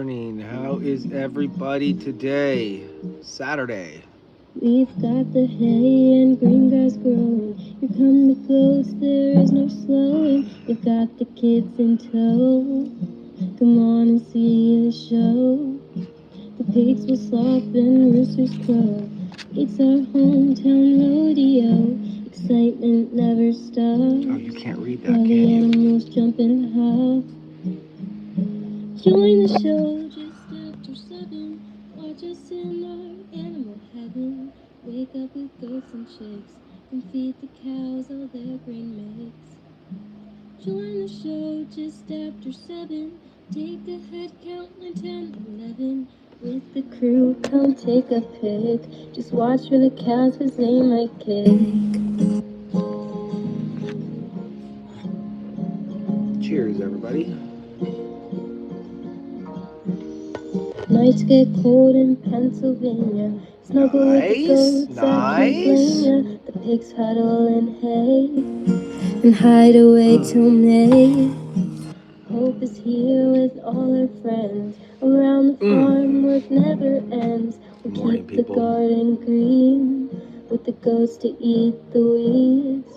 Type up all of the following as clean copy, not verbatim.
morning. How is everybody today? Saturday. We've got the hay and green grass growing. Here come the goats, there is no slowing. We've got the kids in tow. Come on and see the show. The pigs will slop and roosters crow. It's our hometown rodeo. Excitement never stops. Oh, you can't read that, While can the you? animals jump and hop. Join the show just after 7. Watch us in our animal heaven. Wake up with goats and chicks and feed the cows all their grain mix. Join the show just after 7. Take a head count, 9, 10, 11. With the crew, come take a pic. Just watch for the cows, cause they might kick. Cheers, everybody. Nights get cold in Pennsylvania. Snuggle with the goats, I can't blame ya. The pigs huddle in hay and hide away till May. Hope is here with all our friends. Around the farm, work never ends. We'll keep the garden green with the goats to eat the weeds.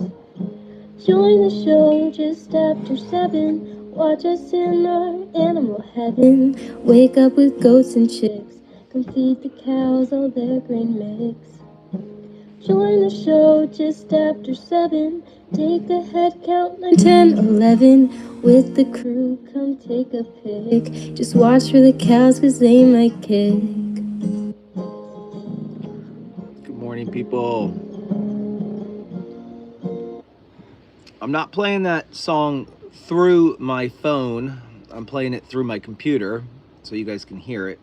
Join the show just after 7. Watch us in our animal heaven. Wake up with goats and chicks. Come feed the cows all their grain mix. Join the show just after 7. Take a head count, 9, 10, 11. With the crew, come take a pic. Just watch for the cows, cause they might kick. Good morning, people. I'm not playing that song through my phone. I'm playing it through my computer so you guys can hear it.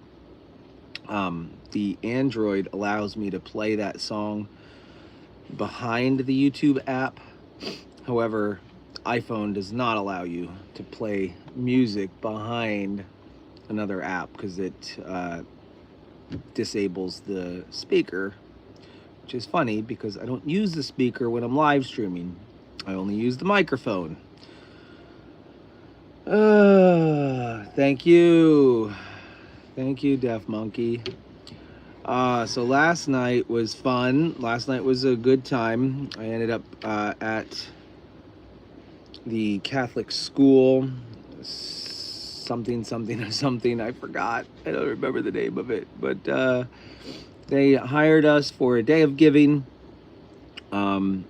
The Android allows me to play that song behind the YouTube app. However, iPhone does not allow you to play music behind another app because it disables the speaker, which is funny because I don't use the speaker when I'm live streaming. I only use the microphone. Thank you. Thank you, Deaf Monkey. So last night was fun. Last night was a good time. I ended up at the Catholic school. Something. I forgot. I don't remember the name of it. But they hired us for a day of giving. And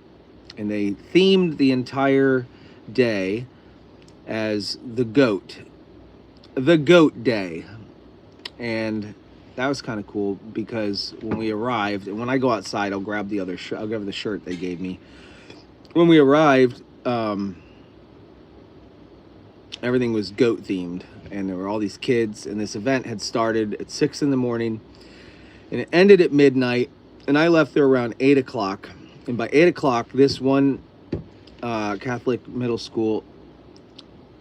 they themed the entire day as the goat day. And that was kind of cool because when we arrived, and when I go outside, I'll grab the other shirt. I'll grab the shirt they gave me. When we arrived, everything was goat themed, and there were all these kids, and this event had started at 6 in the morning, and it ended at midnight, and I left there around 8 o'clock. And by 8 o'clock, this one Catholic middle school,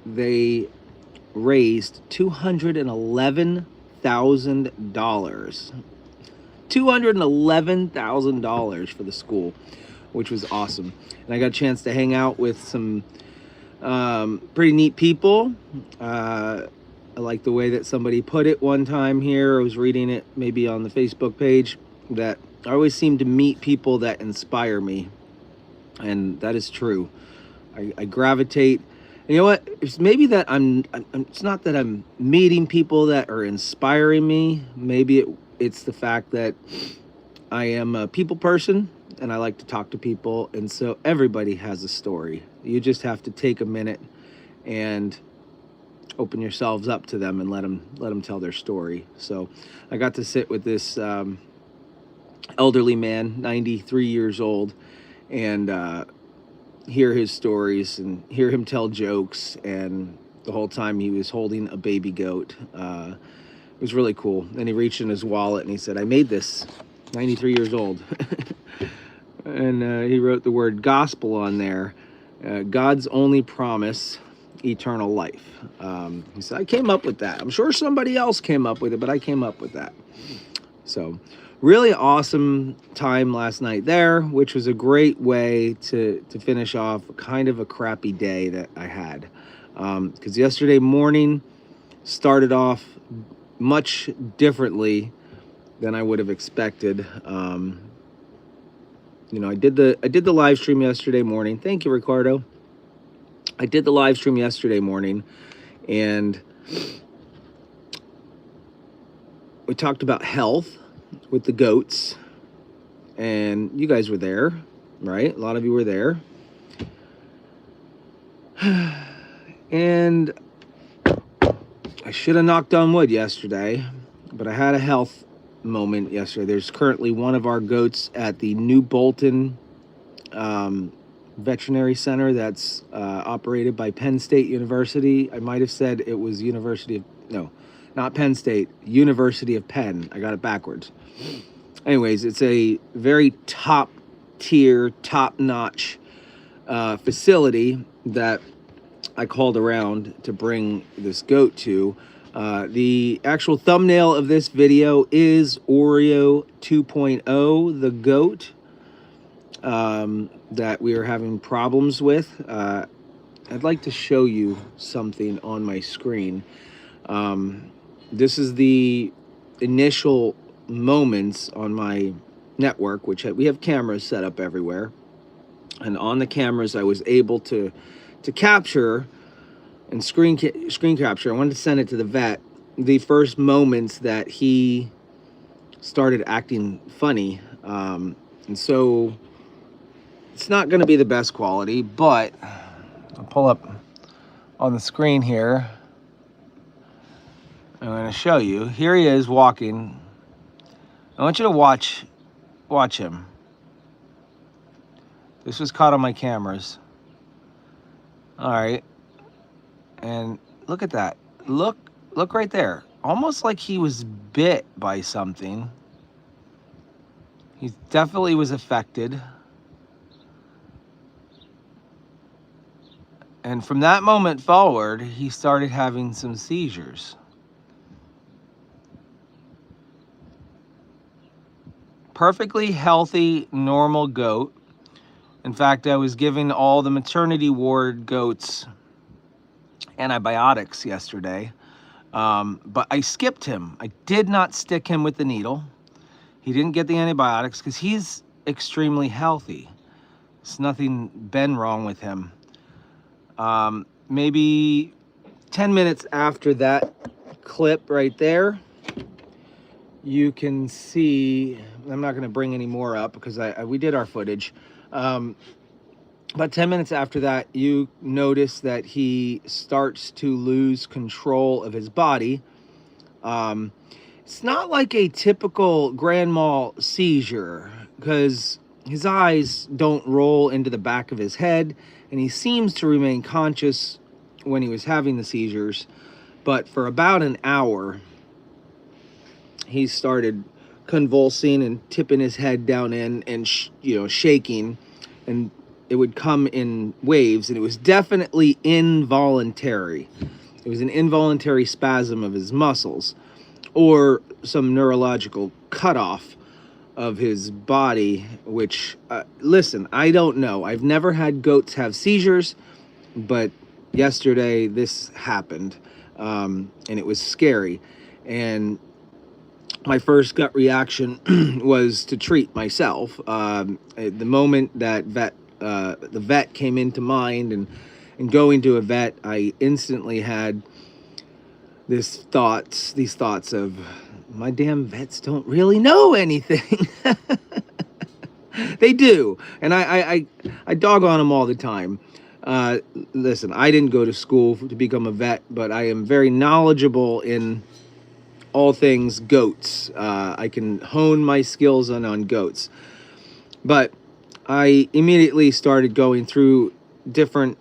they raised $211,000. $211,000 for the school, which was awesome. And I got a chance to hang out with some pretty neat people. I like the way that somebody put it one time here. I was reading it maybe on the Facebook page that I always seem to meet people that inspire me, and that is true. I gravitate. And you know what? It's maybe that it's not that I'm meeting people that are inspiring me. Maybe it's the fact that I am a people person, and I like to talk to people, and so everybody has a story. You just have to take a minute and open yourselves up to them and let them tell their story. So I got to sit with this elderly man, 93 years old, and hear his stories and hear him tell jokes, and the whole time he was holding a baby goat. It was really cool. And he reached in his wallet and he said, "I made this, 93 years old." And he wrote the word gospel on there. God's only promise, eternal life. He said, "I came up with that. I'm sure somebody else came up with it, but I came up with that." So really awesome time last night there, which was a great way to finish off kind of a crappy day that I had. Because yesterday morning started off much differently than I would have expected. You know, I did the live stream yesterday morning. Thank you, Ricardo. I did the live stream yesterday morning, and we talked about health with the goats, and you guys were there, right? A lot of you were there. And I should have knocked on wood yesterday, but I had a health moment yesterday. There's currently one of our goats at the New Bolton veterinary center that's operated by Penn State University. I might have said it was no, not Penn State, University of Penn. I got it backwards. Anyways, it's a very top tier, top notch facility that I called around to bring this goat to. The actual thumbnail of this video is Oreo 2.0, the goat that we are having problems with. I'd like to show you something on my screen. This is the initial moments on my network, which we have cameras set up everywhere. And on the cameras, I was able to capture and screen capture. I wanted to send it to the vet. The first moments that he started acting funny. And so it's not going to be the best quality, but I'll pull up on the screen here. I'm going to show you. Here he is walking. I want you to watch him. This was caught on my cameras. All right. And look at that. Look right there. Almost like he was bit by something. He definitely was affected. And from that moment forward, he started having some seizures. Perfectly healthy, normal goat. In fact, I was giving all the maternity ward goats antibiotics yesterday, but I skipped him. I did not stick him with the needle. He didn't get the antibiotics because he's extremely healthy. There's nothing been wrong with him. Maybe 10 minutes after that clip right there, you can see, I'm not going to bring any more up because we did our footage. About 10 minutes after that, you notice that he starts to lose control of his body. It's not like a typical grand mal seizure because his eyes don't roll into the back of his head, and he seems to remain conscious when he was having the seizures. But for about an hour, he started convulsing and tipping his head down in and shaking, and it would come in waves, and it was definitely involuntary. It was an involuntary spasm of his muscles or some neurological cutoff of his body, which, listen, I don't know. I've never had goats have seizures, but yesterday this happened, and it was scary. And my first gut reaction was to treat myself. At the moment that the vet came into mind, and going to a vet, I instantly had these thoughts of, my damn vets don't really know anything. They do, and I dog on them all the time. Listen, I didn't go to school to become a vet, but I am very knowledgeable in all things goats. I can hone my skills on goats. But I immediately started going through different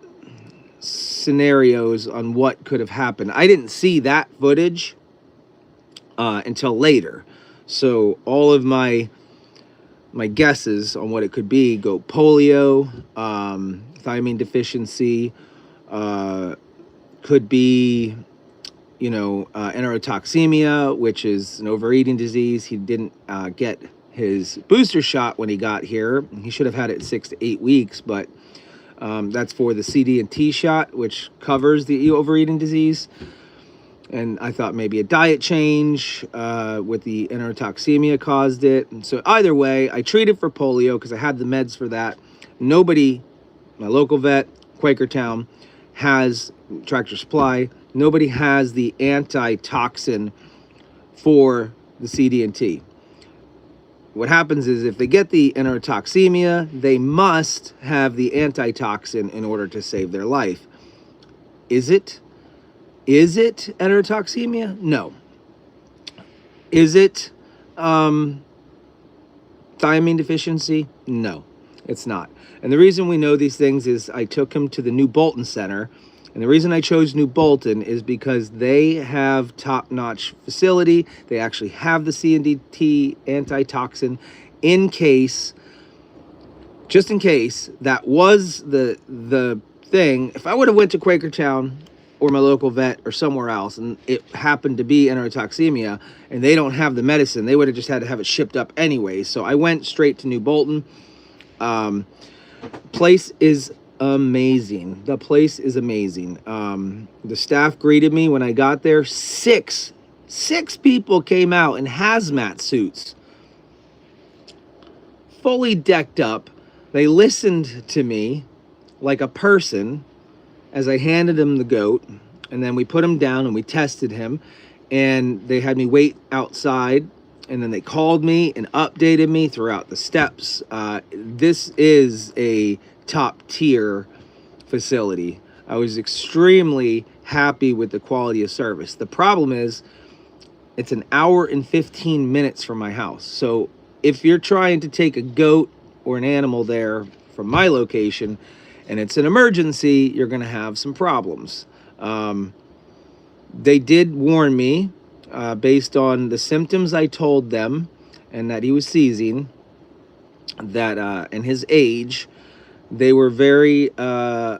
scenarios on what could have happened. I didn't see that footage until later. So all of my guesses on what it could be: goat polio, thiamine deficiency, could be, enterotoxemia, which is an overeating disease. He didn't get his booster shot when he got here. He should have had it 6 to 8 weeks, but that's for the CD&T shot, which covers the overeating disease. And I thought maybe a diet change with the enterotoxemia caused it. And so either way, I treated for polio because I had the meds for that. Nobody, my local vet, Quakertown, has Tractor Supply. Nobody has the antitoxin for the CD&T. What happens is if they get the enterotoxemia, they must have the antitoxin in order to save their life. Is it enterotoxemia? No. Is it thiamine deficiency? No, it's not. And the reason we know these things is I took him to the New Bolton Center. And the reason I chose New Bolton is because they have top-notch facility. They actually have the C&D antitoxin just in case that was the thing. If I would have went to Quakertown or my local vet or somewhere else and it happened to be enterotoxemia and they don't have the medicine, they would have just had to have it shipped up anyway. So I went straight to New Bolton. Place is amazing. The place is amazing. The staff greeted me when I got there. Six people came out in hazmat suits, fully decked up. They listened to me like a person as I handed him the goat, and then we put him down and we tested him, and they had me wait outside, and then they called me and updated me throughout the steps. This is a top tier facility. I was extremely happy with the quality of service. The problem is it's an hour and 15 minutes from my house. So if you're trying to take a goat or an animal there from my location and it's an emergency, you're going to have some problems. They did warn me based on the symptoms I told them and that he was seizing, that and his age, they were very, they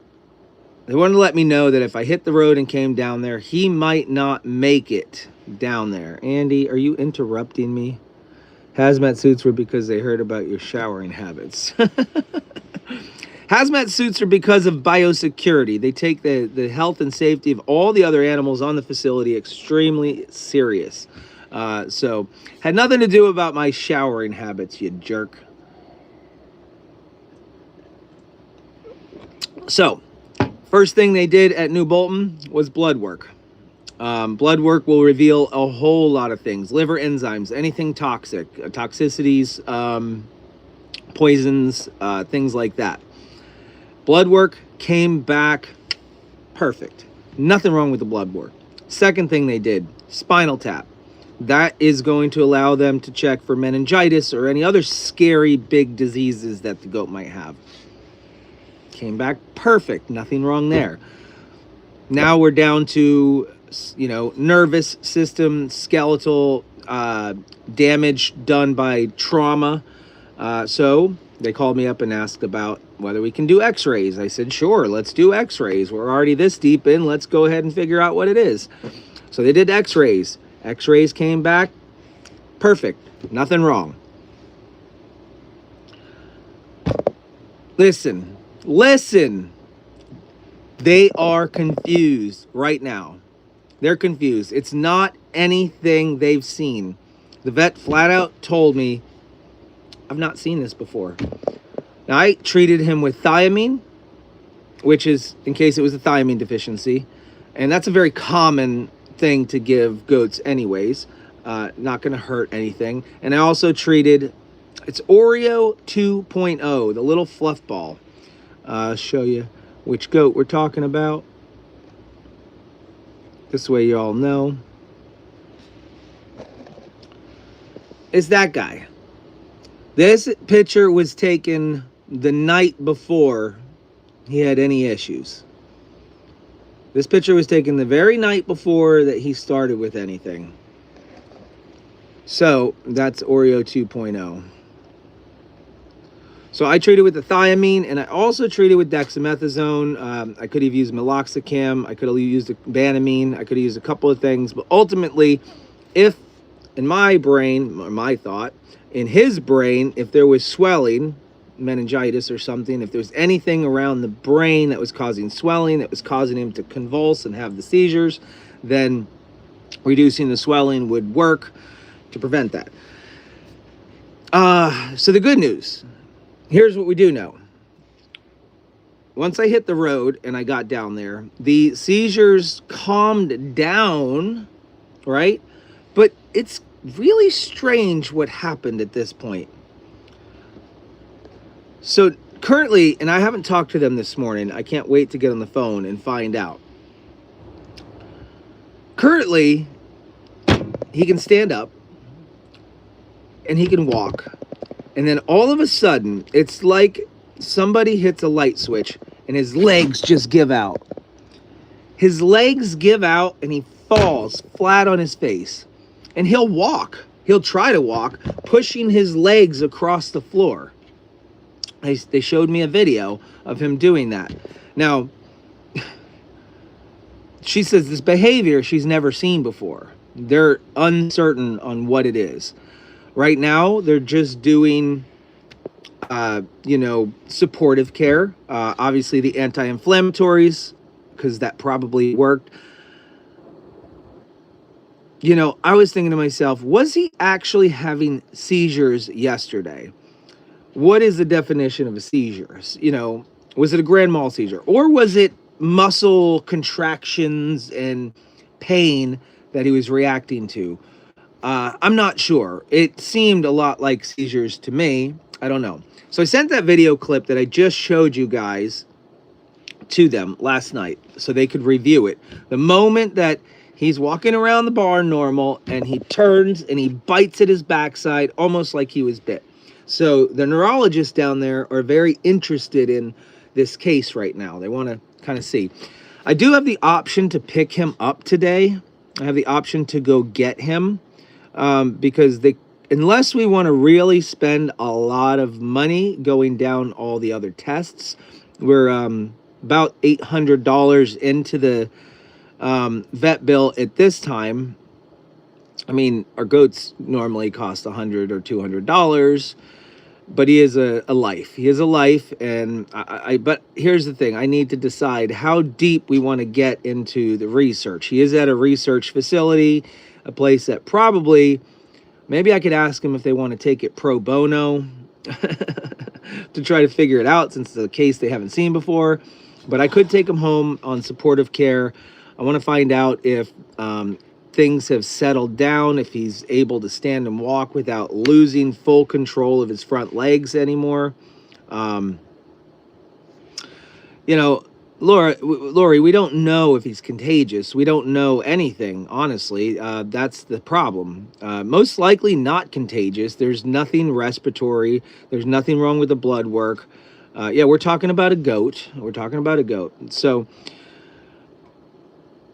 wanted to let me know that if I hit the road and came down there, he might not make it down there. Andy, are you interrupting me? Hazmat suits were because they heard about your showering habits. Hazmat suits are because of biosecurity. They take the health and safety of all the other animals on the facility extremely serious. So, had nothing to do about my showering habits, you jerk. So, first thing they did at New Bolton was blood work. Blood work will reveal a whole lot of things. Liver enzymes, anything toxic, toxicities, poisons, things like that. Blood work came back perfect. Nothing wrong with the blood work. Second thing they did, spinal tap. That is going to allow them to check for meningitis or any other scary big diseases that the goat might have. Came back perfect. Nothing wrong there. Now we're down to, nervous system, skeletal damage done by trauma. So they called me up and asked about whether we can do x-rays. I said, sure, let's do x-rays. We're already this deep in. Let's go ahead and figure out what it is. So they did x-rays. X-rays came back perfect. Nothing wrong. Listen. They are confused right now. They're confused. It's not anything they've seen. The vet flat out told me, I've not seen this before. Now, I treated him with thiamine, which is in case it was a thiamine deficiency. And that's a very common thing to give goats anyways. Not going to hurt anything. And I also treated, it's Oreo 2.0, the little fluff ball. I'll show you which goat we're talking about. This way you all know. It's that guy. This picture was taken the night before he had any issues. This picture was taken the very night before that he started with anything. So that's Oreo 2.0. So I treated with the thiamine, and I also treated with dexamethasone. I could have used meloxicam. I could have used banamine. I could have used a couple of things. But ultimately, if in my brain, or my thought, in his brain, if there was swelling, meningitis or something, if there was anything around the brain that was causing swelling, that was causing him to convulse and have the seizures, then reducing the swelling would work to prevent that. So the good news, here's what we do know. Once I hit the road and I got down there, the seizures calmed down, right? But it's really strange what happened at this point. So currently, and I haven't talked to them this morning, I can't wait to get on the phone and find out. Currently, he can stand up and he can walk. And then all of a sudden, it's like somebody hits a light switch and his legs just give out. His legs give out and he falls flat on his face. And he'll walk. He'll try to walk, pushing his legs across the floor. They showed me a video of him doing that. Now, she says this behavior she's never seen before. They're uncertain on what it is. Right now, they're just doing, supportive care. Obviously, the anti-inflammatories, because that probably worked. I was thinking to myself, was he actually having seizures yesterday? What is the definition of a seizure? Was it a grand mal seizure? Or was it muscle contractions and pain that he was reacting to? I'm not sure. It seemed a lot like seizures to me. I don't know. So I sent that video clip that I just showed you guys to them last night so they could review it. The moment that he's walking around the barn normal and he turns and he bites at his backside almost like he was bit. So the neurologists down there are very interested in this case right now. They want to kind of see. I do have the option to pick him up today. I have the option to go get him because unless we want to really spend a lot of money going down all the other tests, we're about $800 into the vet bill at this time. I mean, our goats normally cost $100 or $200, but he is a life. He is a life, and but here's the thing. I need to decide how deep we want to get into the research. He is at a research facility, a place that probably, maybe I could ask him if they want to take it pro bono to try to figure it out, since it's a case they haven't seen before. But I could take him home on supportive care. I want to find out if things have settled down, if he's able to stand and walk without losing full control of his front legs anymore. Lori, we don't know if he's contagious. We don't know anything, honestly. That's the problem. Most likely not contagious. There's nothing respiratory. There's nothing wrong with the blood work. We're talking about a goat. So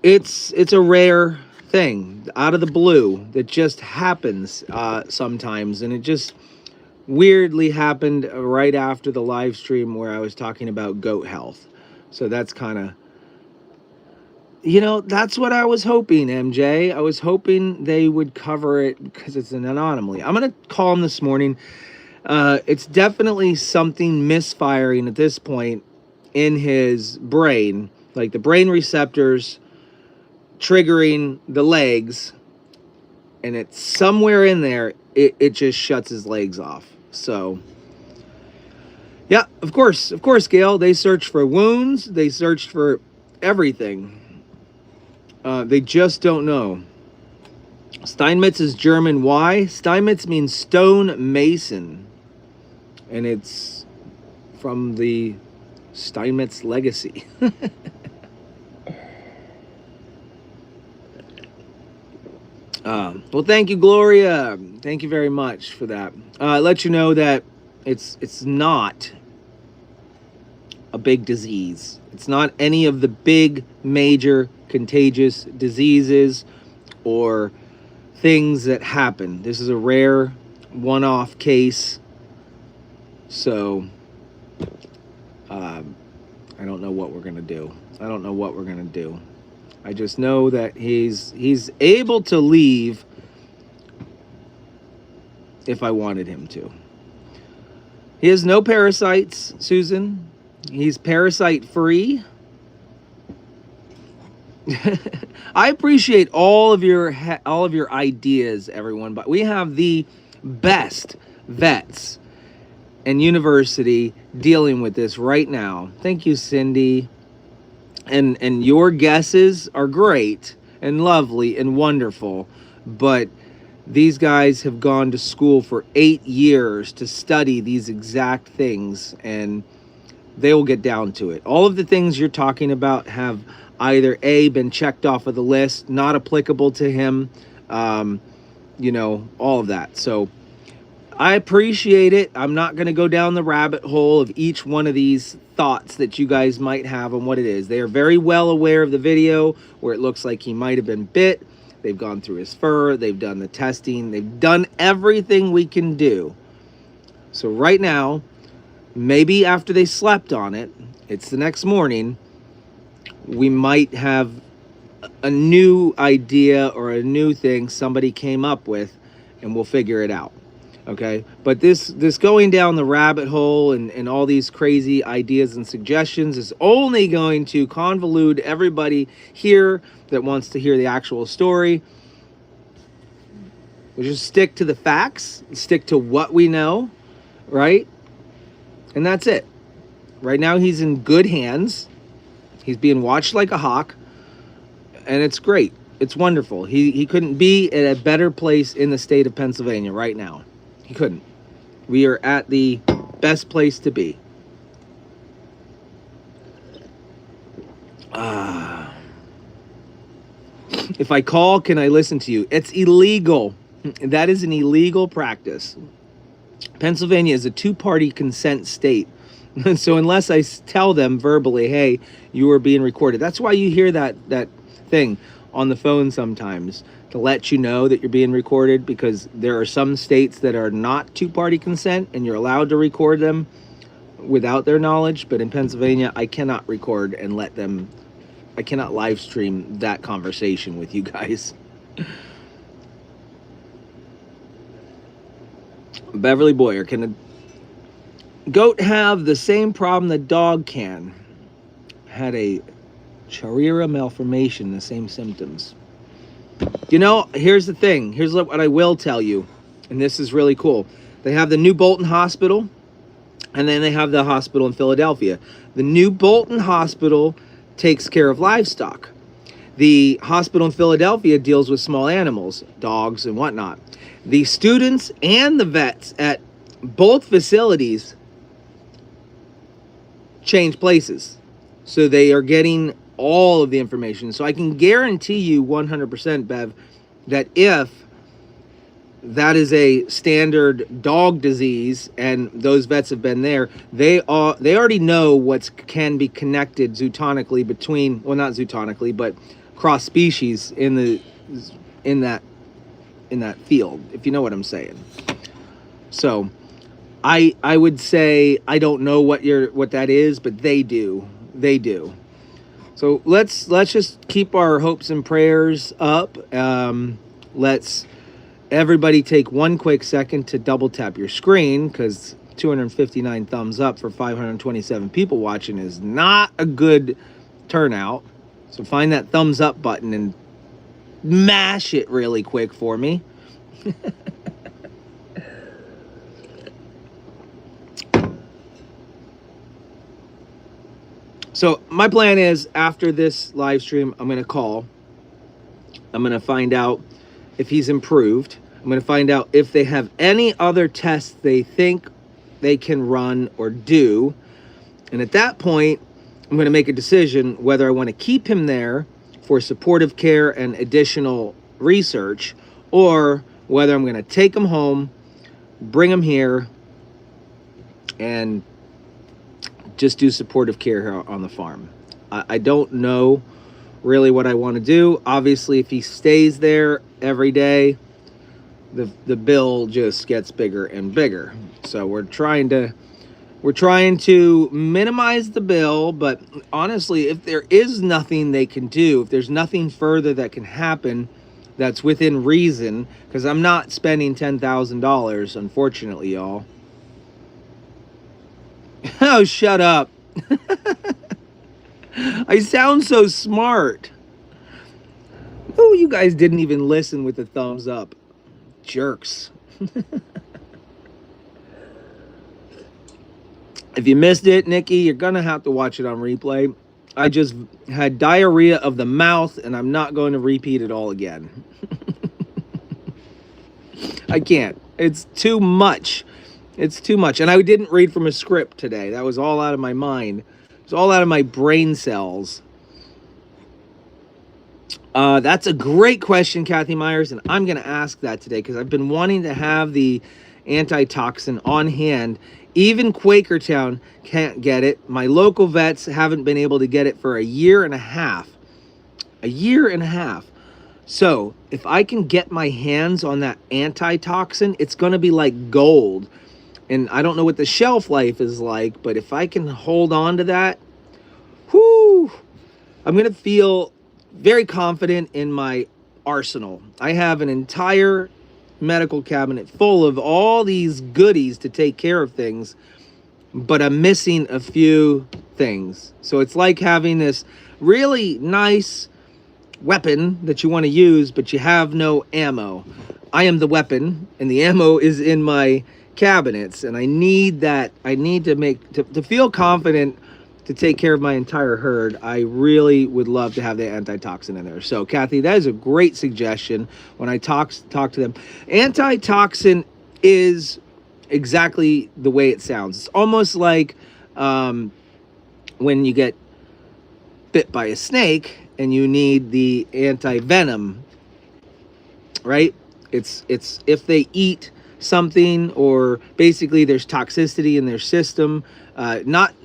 it's a rare thing out of the blue that just happens sometimes, and it just weirdly happened right after the live stream where I was talking about goat health. So that's kind of, that's what I was hoping, MJ. I was hoping they would cover it because it's an anomaly. I'm going to call him this morning. It's definitely something misfiring at this point in his brain, like the brain receptors triggering the legs, and it's somewhere in there, it just shuts his legs off. So yeah, of course, Gail, they searched for wounds, they searched for everything. They just don't know. Steinmetz is German. Why? Steinmetz means stone mason, and it's from the Steinmetz legacy. Well, thank you, Gloria. Thank you very much for that. Let you know that it's not a big disease. It's not any of the big major contagious diseases or things that happen. This is a rare one-off case. So I don't know what we're gonna do. I just know that he's able to leave if I wanted him to. He has no parasites, Susan. He's parasite free. I appreciate all of your ideas, everyone, but we have the best vets and university dealing with this right now. Thank you, Cindy. And your guesses are great and lovely and wonderful, but these guys have gone to school for 8 years to study these exact things, and they will get down to it. All of the things you're talking about have either A, been checked off of the list, not applicable to him, all of that. So I appreciate it. I'm not going to go down the rabbit hole of each one of these thoughts that you guys might have on what it is. They are very well aware of the video where it looks like he might have been bit. They've gone through his fur. They've done the testing. They've done everything we can do. So right now, maybe after they slept on it, it's the next morning, we might have a new idea or a new thing somebody came up with, and we'll figure it out. Okay, but this going down the rabbit hole and all these crazy ideas and suggestions is only going to convolute everybody here that wants to hear the actual story. We just stick to the facts, stick to what we know, right? And that's it. Right now he's in good hands. He's being watched like a hawk, and it's great. It's wonderful. He couldn't be at a better place in the state of Pennsylvania right now. He couldn't. We are at the best place to be. If I call, can I listen to you? It's illegal. That is an illegal practice. Pennsylvania is a two-party consent state. So unless I tell them verbally, hey, you are being recorded. That's why you hear that thing on the phone sometimes, to let you know that you're being recorded, because there are some states that are not two-party consent and you're allowed to record them without their knowledge. But in Pennsylvania, I cannot record and let them, I cannot live stream that conversation with you guys. Beverly Boyer, can a goat have the same problem the dog can? Had a Charira malformation, the same symptoms. You know, here's the thing. Here's what I will tell you, and this is really cool. They have the New Bolton Hospital, and then they have the hospital in Philadelphia. The New Bolton Hospital takes care of livestock. The hospital in Philadelphia deals with small animals, dogs and whatnot. The students and the vets at both facilities change places. So they are getting all of the information. So I can guarantee you 100%, Bev, that if that is a standard dog disease and those vets have been there, they already know what can be connected zootonically between, well, not zootonically, but cross species in that field, if you know what I'm saying. So I would say I don't know what that is, but they do. So let's just keep our hopes and prayers up. Let's everybody take one quick second to double tap your screen, because 259 thumbs up for 527 people watching is not a good turnout. So find that thumbs up button and mash it really quick for me. So my plan is, after this live stream, I'm going to call. I'm going to find out if he's improved. I'm going to find out if they have any other tests they think they can run or do. And at that point, I'm going to make a decision whether I want to keep him there for supportive care and additional research, or whether I'm going to take him home, bring him here, and just do supportive care here on the farm. I don't know really what I want to do. Obviously, if he stays there every day, the bill just gets bigger and bigger. So we're trying to minimize the bill, but honestly, if there is nothing they can do, if there's nothing further that can happen that's within reason, because I'm not spending $10,000, unfortunately, y'all. Oh, shut up. I sound so smart. Oh, you guys didn't even listen with the thumbs up. Jerks. If you missed it, Nikki, you're going to have to watch it on replay. I just had diarrhea of the mouth, and I'm not going to repeat it all again. I can't. It's too much. It's too much. And I didn't read from a script today. That was all out of my mind. It's all out of my brain cells. That's a great question, Kathy Myers, and I'm going to ask that today because I've been wanting to have the antitoxin on hand. Even Quakertown can't get it. My local vets haven't been able to get it for a year and a half. A year and a half. So if I can get my hands on that antitoxin, it's going to be like gold. And I don't know what the shelf life is like, but if I can hold on to that, whoo, I'm going to feel very confident in my arsenal. I have an entire medical cabinet full of all these goodies to take care of things, but I'm missing a few things. So it's like having this really nice weapon that you want to use, but you have no ammo. I am the weapon, and the ammo is in my cabinets, and I need that. I need to feel confident to take care of my entire herd. I really would love to have the antitoxin in there. So Kathy, that is a great suggestion. When I talk to them, antitoxin is exactly the way it sounds. It's almost like when you get bit by a snake and you need the anti-venom, right? It's if they eat something, or basically there's toxicity in their system, not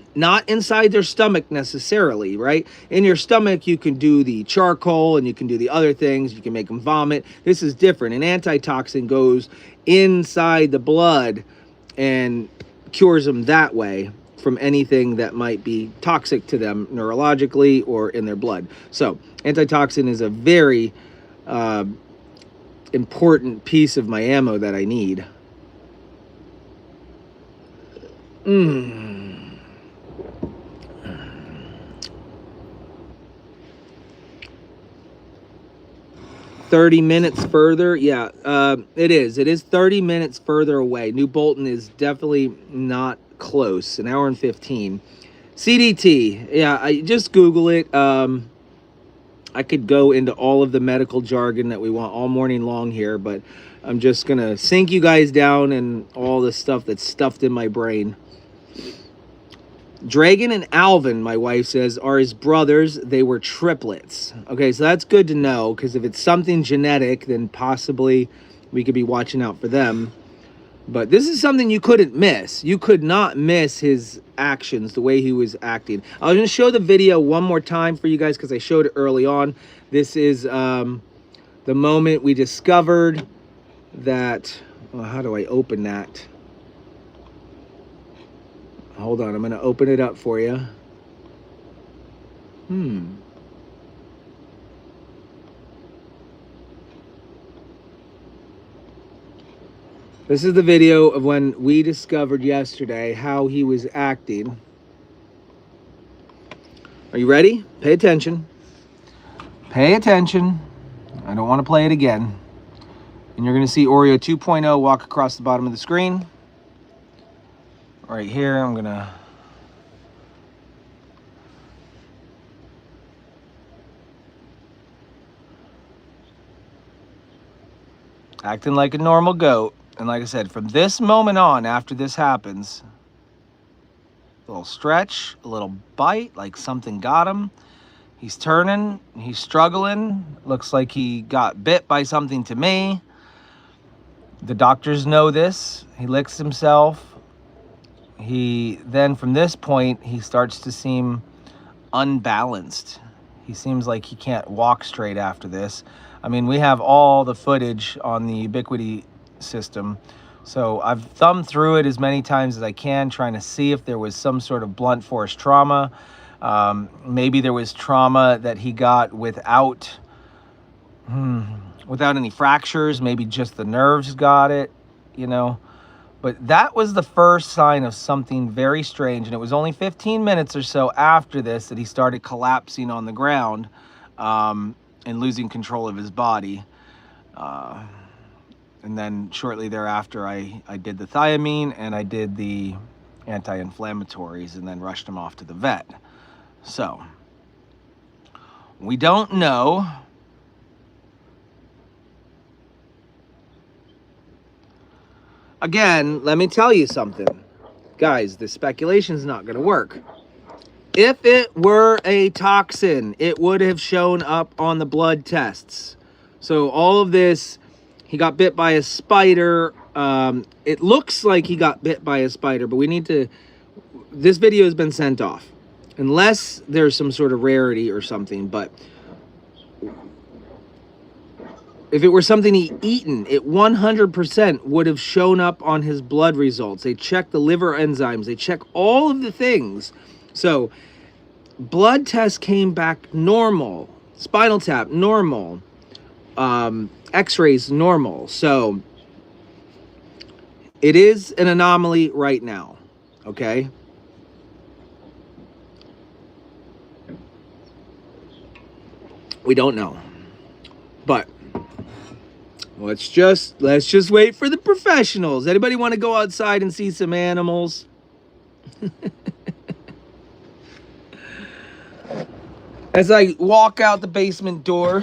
inside their stomach necessarily, right? In your stomach, you can do the charcoal and you can do the other things. You can make them vomit. This is different. An antitoxin goes inside the blood and cures them that way from anything that might be toxic to them neurologically or in their blood. So antitoxin is a very important piece of my ammo that I need. 30 minutes further. Yeah, it is 30 minutes further away. New Bolton is definitely not close. An hour and 15. CDT. Yeah, I just Google it. I could go into all of the medical jargon that we want all morning long here, but I'm just going to sink you guys down in all the stuff that's stuffed in my brain. Dragon and Alvin, my wife says, are his brothers. They were triplets. Okay, so that's good to know, because if it's something genetic, then possibly we could be watching out for them. But this is something you couldn't miss. You could not miss his actions, the way he was acting. I was going to show the video one more time for you guys because I showed it early on. This is the moment we discovered that... Well, how do I open that? Hold on, I'm going to open it up for you. This is the video of when we discovered yesterday how he was acting. Are you ready? Pay attention. Pay attention. I don't want to play it again. And you're going to see Oreo 2.0 walk across the bottom of the screen. Right here, I'm going to... acting like a normal goat. And like I said, from this moment on, after this happens, a little stretch, a little bite, like something got him. He's turning, he's struggling. Looks like he got bit by something to me. The doctors know this. He licks himself. He then, from this point, he starts to seem unbalanced. He seems like he can't walk straight after this. I mean, we have all the footage on the Ubiquity system. So I've thumbed through it as many times as I can, trying to see if there was some sort of blunt force trauma. Maybe there was trauma that he got without any fractures. Maybe just the nerves got it, you know. But that was the first sign of something very strange. And it was only 15 minutes or so after this that he started collapsing on the ground. and losing control of his body. And then shortly thereafter, I did the thiamine and I did the anti-inflammatories and then rushed him off to the vet. So, we don't know. Again, let me tell you something. Guys, the speculation is not going to work. If it were a toxin, it would have shown up on the blood tests. So all of this, he got bit by a spider. It looks like he got bit by a spider, but we need to... This video has been sent off. Unless there's some sort of rarity or something, but... If it were something he'd eaten, it 100% would have shown up on his blood results. They check the liver enzymes. They check all of the things. So, blood test came back normal. Spinal tap, normal. X-rays, normal. So, it is an anomaly right now. Okay? We don't know. But... Let's just wait for the professionals. Anybody want to go outside and see some animals? As I walk out the basement door,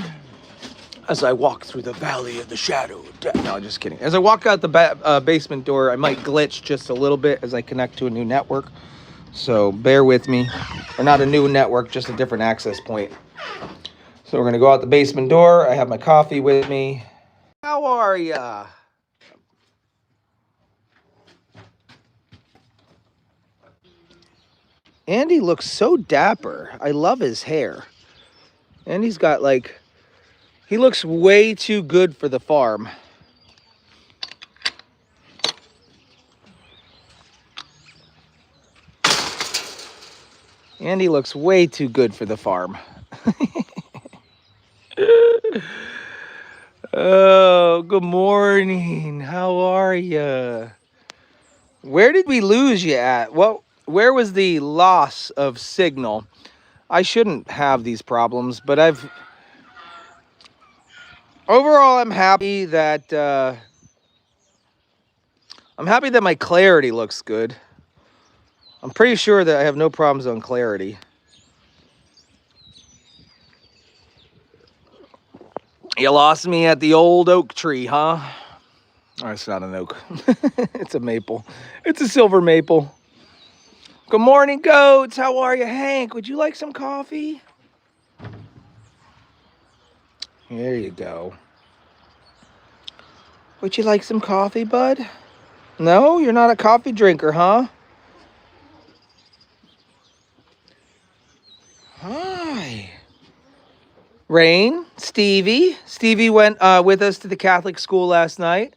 as I walk through the valley of the shadow of death. No, just kidding. As I walk out the basement door, I might glitch just a little bit as I connect to a new network. So bear with me. Or not a new network, just a different access point. So we're going to go out the basement door. I have my coffee with me. How are ya? Andy looks so dapper. I love his hair. Andy's got like... He looks way too good for the farm. Andy looks way too good for the farm. Oh, good morning. How are you? Where did we lose you at? Well, where was the loss of signal? I shouldn't have these problems, but overall, I'm happy that my clarity looks good. I'm pretty sure that I have no problems on clarity. You lost me at the old oak tree, huh? Oh, it's not an oak. It's a maple. It's a silver maple. Good morning, goats. How are you? Hank, would you like some coffee? There you go. Would you like some coffee, bud? No? You're not a coffee drinker, huh? Hi. Rain, Stevie. Stevie went with us to the Catholic school last night.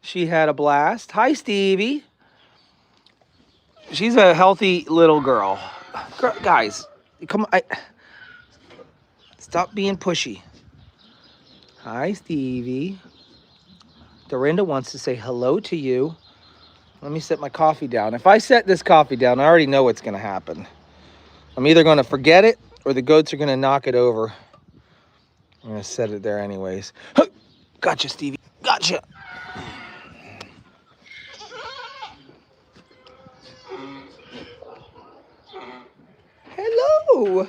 She had a blast. Hi, Stevie. She's a healthy little girl. Guys, come on. Stop being pushy. Hi, Stevie. Dorinda wants to say hello to you. Let me set my coffee down. If I set this coffee down, I already know what's going to happen. I'm either going to forget it or the goats are going to knock it over. I'm going to set it there anyways. Gotcha, Stevie. Gotcha. Hello.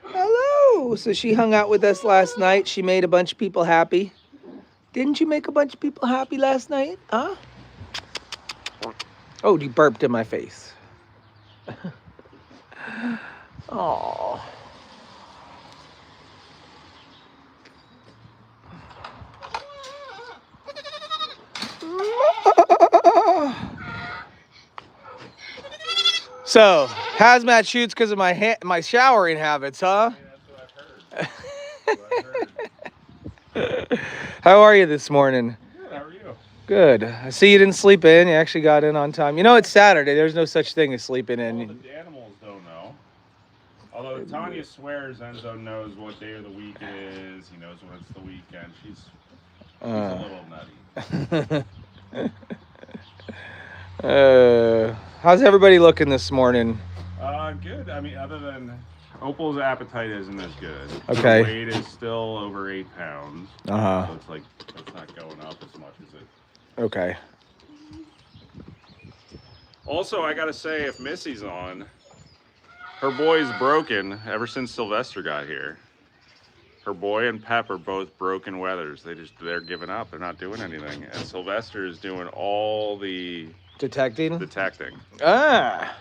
Hello. So she hung out with us last night. She made a bunch of people happy. Didn't you make a bunch of people happy last night? Huh? Oh, you burped in my face. Oh. So, hazmat shoots because of my showering habits, huh? Yeah, that's what I've heard. How are you this morning? Good, how are you? Good. I see you didn't sleep in. You actually got in on time. You know, it's Saturday. There's no such thing as sleeping in. Well, the animals don't know. Although Tanya swears Enzo knows what day of the week it is. He knows when it's the weekend. She's a little nutty. How's everybody looking this morning? Good. I mean, other than Opal's appetite isn't as good. Okay. Her weight is still over 8 pounds. Uh-huh. So it's like, it's not going up as much as it. Okay. Also, I gotta say, if Missy's on, her boy's broken ever since Sylvester got here. Her boy and Pep are both broken wethers. They're giving up. They're not doing anything. And Sylvester is doing all the Detecting? detecting. Ah.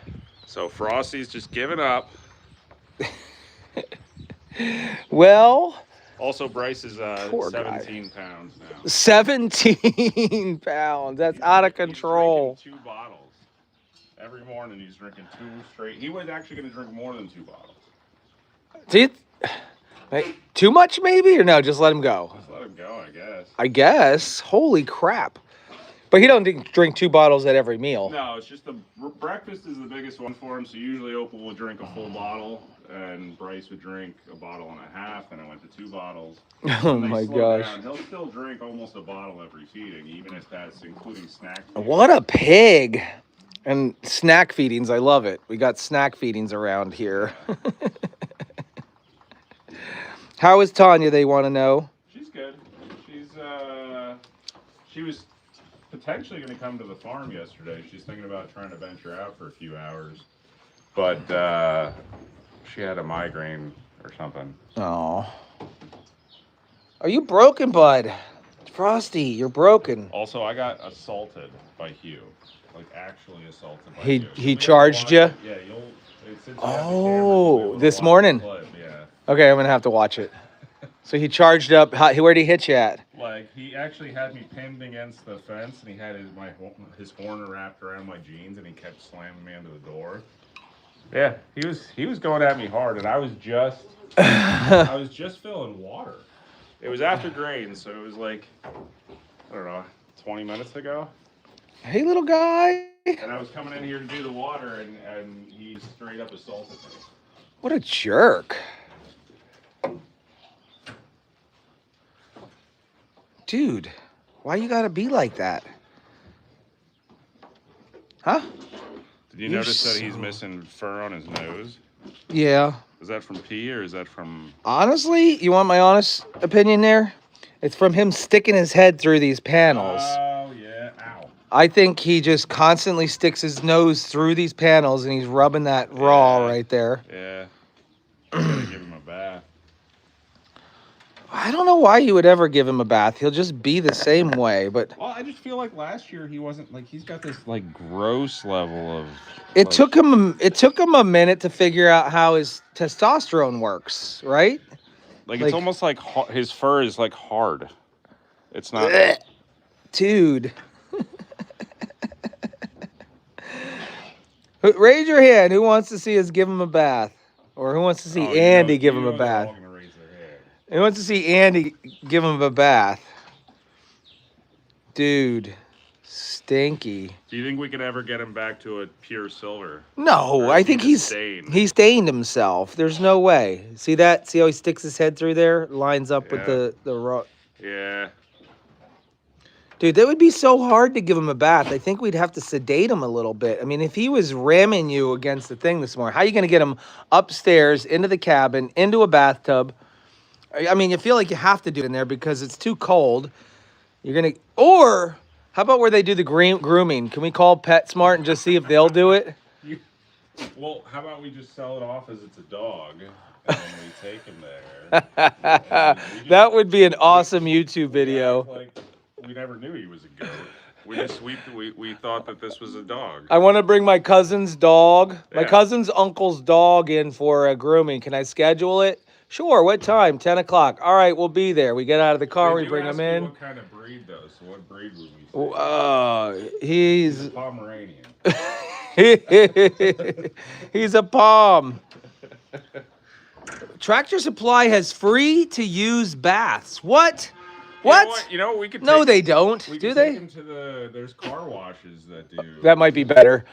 So Frosty's just giving up. Well. Also, Bryce is Poor 17 pounds now. 17 pounds. That's out of control. He's drinking 2 bottles. Every morning he's drinking 2 straight. He was actually going to drink more than 2 bottles. Too much maybe, or no? Just let him go. Just let him go, I guess. I guess. Holy crap. But he don't drink 2 bottles at every meal. No, it's just the breakfast is the biggest one for him. So usually Opal will drink a full bottle, and Bryce would drink a bottle and a half, and it went to 2 bottles. Oh my gosh. Down. He'll still drink almost a bottle every feeding, even if that's including snack feeding. What a pig. And snack feedings, I love it. We got snack feedings around here. How is Tanya, they want to know? She's good. She was potentially going to come to the farm yesterday. She's thinking about trying to venture out for a few hours. But she had a migraine or something. Oh. Are you broken, bud? Frosty, you're broken. Also, I got assaulted by Hugh. Like, actually assaulted by Hugh. He charged you? Yeah, This morning? Yeah. Okay, I'm going to have to watch it. So he charged up. Where'd he hit you at? Like, he actually had me pinned against the fence, and he had his horn wrapped around my jeans, and he kept slamming me into the door. Yeah, he was going at me hard, and I was just filling water. It was after grain, so it was like, I don't know, 20 minutes ago. Hey, little guy. And I was coming in here to do the water, and he straight up assaulted me. What a jerk. Dude, why you gotta be like that? Huh? Did you notice that he's missing fur on his nose? Yeah. Is that from pee, or is that from... Honestly, you want my honest opinion there? It's from him sticking his head through these panels. Oh, yeah. Ow. I think he just constantly sticks his nose through these panels, and he's rubbing that raw right there. Yeah. Gotta give him a bath. I don't know why you would ever give him a bath. He'll just be the same way, but... Well, I just feel like last year he wasn't, like, he's got this, like, gross level of... It took him a minute to figure out how his testosterone works, right? Like it's almost like his fur is, like, hard. It's not... Dude. Raise your hand. Who wants to see us give him a bath? Or who wants to see Andy give him a bath? Who wants to see Andy give him a bath? Dude. Stinky. Do you think we could ever get him back to a pure silver? No, I think he stained himself. There's no way. See that? See how he sticks his head through there? Lines up with the raw. Yeah. Dude, that would be so hard to give him a bath. I think we'd have to sedate him a little bit. I mean, if he was ramming you against the thing this morning, how are you going to get him upstairs, into the cabin, into a bathtub? I mean, you feel like you have to do it in there because it's too cold. You're going to... Or... How about where they do the grooming? Can we call PetSmart and just see if they'll do it? Well, how about we just sell it off as it's a dog, and then we take him there? That would be an awesome YouTube video. Like we never knew he was a goat. We thought that this was a dog. I want to bring my cousin's dog, my cousin's uncle's dog in for a grooming. Can I schedule it? Sure. What time? 10 o'clock. All right, we'll be there. We get out of the car, we bring him in. What kind of breed, though? So what breed would we say? He's a Pomeranian. He's a Pom. Tractor Supply has free to use baths. What? What? You know, we could. No, they don't. Do they? Take him to there's car washes that do. That might be better,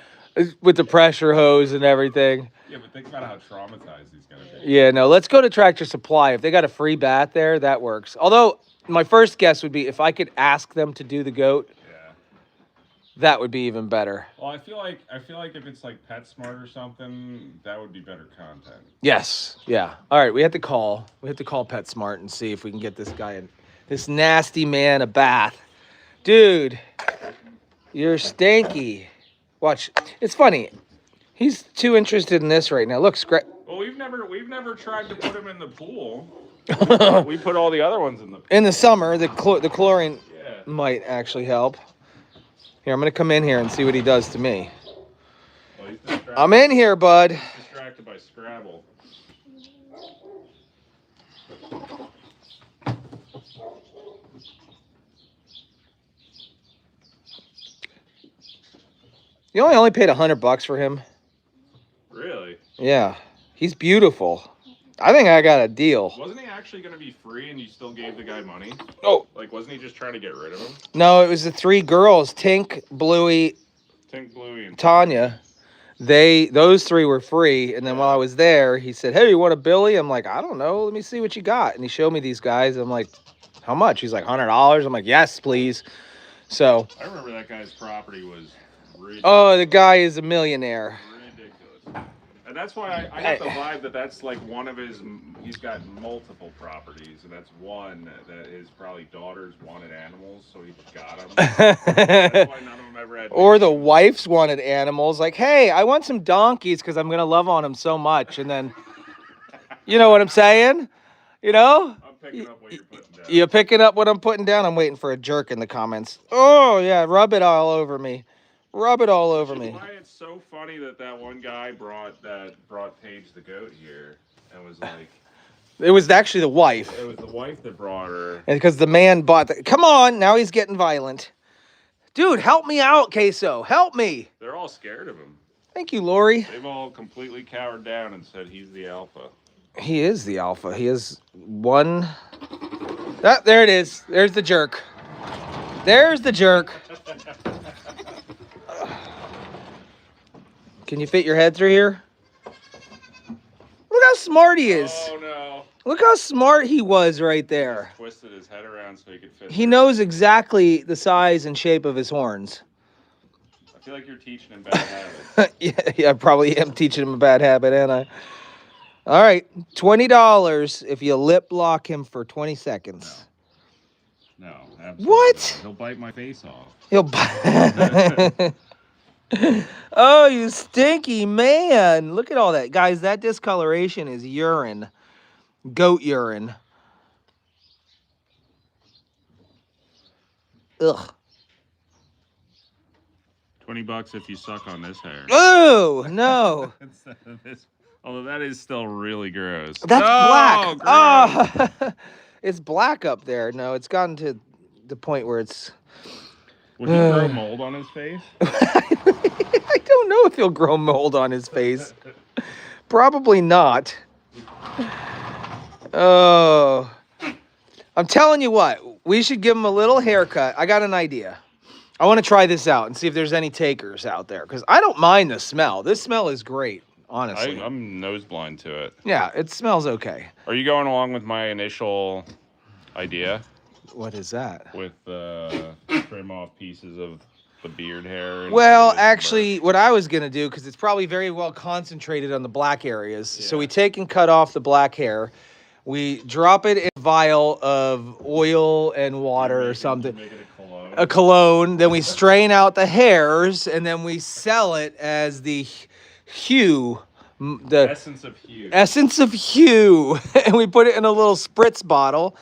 with the pressure hose and everything. Yeah, but think about how traumatized he's gonna be. Yeah, no. Let's go to Tractor Supply. If they got a free bath there, that works. Although my first guess would be if I could ask them to do the goat. Yeah. that would be even better. Well, I feel like if it's like PetSmart or something, that would be better content. Yes. Yeah. All right. We have to call PetSmart and see if we can get this guy, this nasty man, a bath. Dude, you're stanky. Watch. It's funny. He's too interested in this right now. Look, Well, we've never tried to put him in the pool. We put all the other ones in the pool. In the summer, the chlorine might actually help. Here, I'm gonna come in here and see what he does to me. Well, I'm in here, bud. He's distracted by Scrabble. You know, I only paid $100 for him. Really? Yeah, he's beautiful. I think I got a deal. Wasn't he actually going to be free and you still gave the guy money? Oh. Like, wasn't he just trying to get rid of him? No, it was the 3 girls, Tink, Bluey, and Tanya. Those 3 were free, and then while I was there, he said, "Hey, you want a Billy?" I'm like, "I don't know. Let me see what you got." And he showed me these guys. I'm like, "How much?" He's like, $100. I'm like, "Yes, please." So. I remember that guy's property was ridiculous. Oh, the guy is a millionaire. Ridiculous. And that's why I got the vibe that's like one of his, he's got multiple properties, and that's one that his probably daughters wanted animals, so he got them. That's why none of them ever had. Or the wives wanted animals, like, "Hey, I want some donkeys because I'm going to love on them so much." And then, you know what I'm saying? You know? I'm picking up what you're putting down. You're picking up what I'm putting down? I'm waiting for a jerk in the comments. Oh, yeah, rub it all over me. Rub it all over me. Why it's so funny that one guy brought Paige the goat here and was like, it was actually the wife. It was the wife that brought her. And because the man bought the, come on, now he's getting violent. Dude, help me out, Queso. Help me. They're all scared of him. Thank you, Lori. They've all completely cowered down and said he's the alpha. He is the alpha. He is one. There it is. There's the jerk. There's the jerk. Can you fit your head through here? Look how smart he is. Oh, no. Look how smart he was right there. He twisted his head around so he could fit. He knows exactly the size and shape of his horns. I feel like you're teaching him bad habits. yeah, I probably am teaching him a bad habit, ain't I? All right, $20 if you lip lock him for 20 seconds. No, absolutely. What? Not. He'll bite my face off. He'll bite. Oh, you stinky man. Look at all that. Guys, that discoloration is urine. Goat urine. Ugh. $20 if you suck on this hair. Oh, no. Although that is still really gross. That's black. Gross. Oh, it's black up there. No, it's gotten to the point where it's... Would he grow mold on his face? I don't know if he'll grow mold on his face. Probably not. Oh. I'm telling you what, we should give him a little haircut. I got an idea. I want to try this out and see if there's any takers out there. Because I don't mind the smell. This smell is great, honestly. I'm nose blind to it. Yeah, it smells okay. Are you going along with my initial idea? What is that? With trim off pieces of the beard hair. Well, actually, what I was going to do, because it's probably very well concentrated on the black areas. Yeah. So we take and cut off the black hair. We drop it in a vial of oil and water or something. Make it a cologne. Then we strain out the hairs, and then we sell it as the hue. The essence of hue. Essence of hue. And we put it in a little spritz bottle.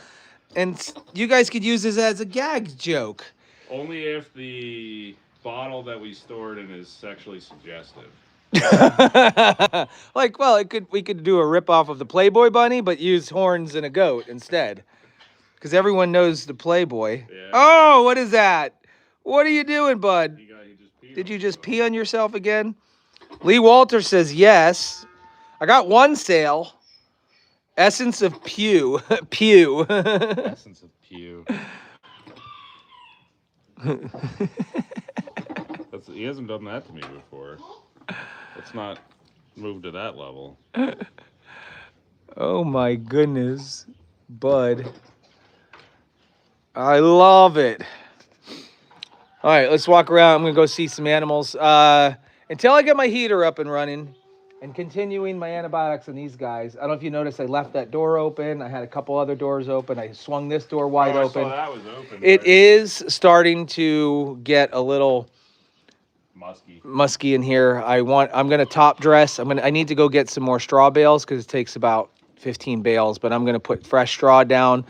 And you guys could use this as a gag joke. Only if the bottle that we stored in is sexually suggestive. Like, well, we could do a ripoff of the Playboy Bunny, but use horns and a goat instead. Because everyone knows the Playboy. Yeah. Oh, what is that? What are you doing, bud? Did you just pee on yourself again? Lee Walter says yes. I got one sale. Essence of Pew. Pew. Essence of Pew. He hasn't done that to me before. Let's not move to that level. Oh my goodness, bud. I love it. All right, let's walk around. I'm gonna go see some animals. Until I get my heater up and running and continuing my antibiotics on these guys. I don't know if you noticed I left that door open. I had a couple other doors open. I swung this door wide open. I saw that was open. It right? is starting to get a little musky in here. I'm gonna top dress. I need to go get some more straw bales because it takes about 15 bales, but I'm gonna put fresh straw down.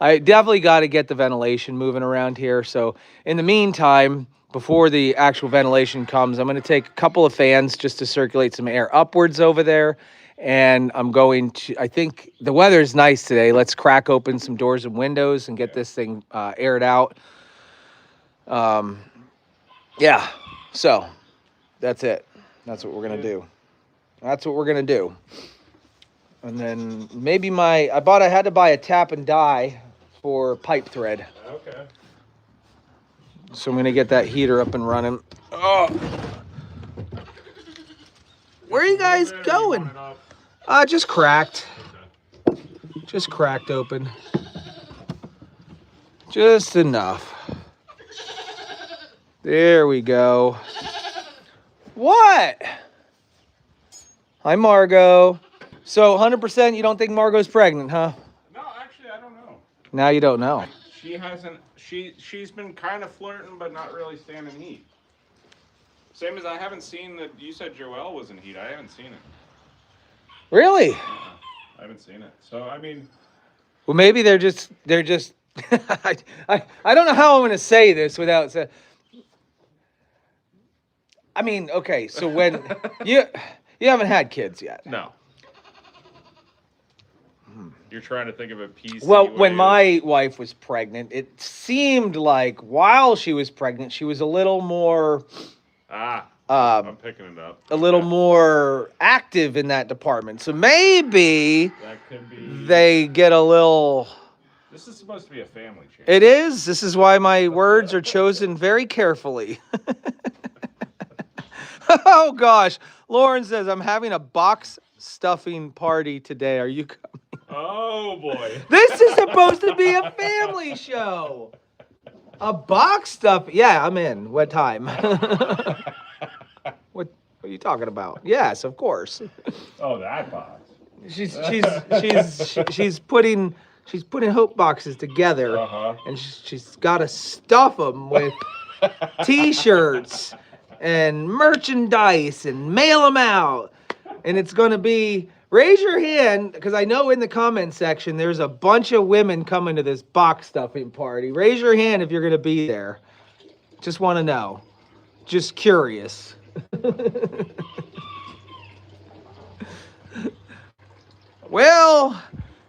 I definitely got to get the ventilation moving around here. So in the meantime, before the actual ventilation comes, I'm going to take a couple of fans just to circulate some air upwards over there. And I'm going to, I think the weather is nice today. Let's crack open some doors and windows and get this thing aired out. Yeah, so that's it. That's what we're going to do. That's what we're going to do. And then maybe I had to buy a tap and die for pipe thread. Okay. So I'm going to get that heater up and running. Oh. Where are you guys going? Just cracked. Okay. Just cracked open. Just enough. There we go. What? Hi, Margot. So 100% you don't think Margot's pregnant, huh? No, actually, I don't know. Now you don't know. She hasn't. She's been kind of flirting, but not really standing heat. Same as I haven't seen that. You said Joelle was in heat. I haven't seen it. Really? I haven't seen it. So I mean. Well, maybe they're just. I don't know how I'm going to say this without. I mean, okay. So when you haven't had kids yet. No. You're trying to think of a piece. Well, when my wife was pregnant, it seemed like while she was pregnant, she was a little more. I'm picking it up. A little more active in that department. So maybe that could be. They get a little. This is supposed to be a family change. It is. This is why my words are chosen very carefully. Oh gosh, Lauren says I'm having a box stuffing party today. Are you coming? Oh boy. This is supposed to be a family show. A box stuff. Yeah, I'm in. What time? What are you talking about? Yes, of course. Oh, that box. She's putting hope boxes together, and she's got to stuff them with T-shirts and merchandise and mail them out. And it's going to be, raise your hand, because I know in the comment section there's a bunch of women coming to this box stuffing party. Raise your hand if you're going to be there. Just want to know. Just curious. Well,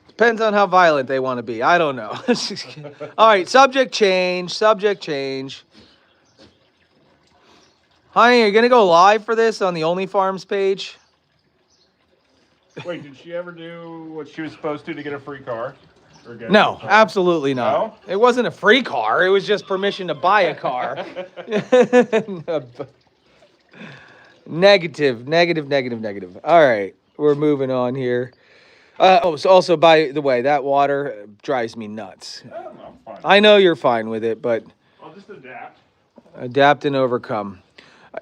depends on how violent they want to be. I don't know. All right, subject change. Honey, are you going to go live for this on the Only Farms page? Wait, did she ever do what she was supposed to get a free car? No, absolutely not. No? It wasn't a free car. It was just permission to buy a car. Negative. All right, we're moving on here. So also, by the way, that water drives me nuts. I'm fine. I know you're fine with it, but I'll just adapt. Adapt and overcome.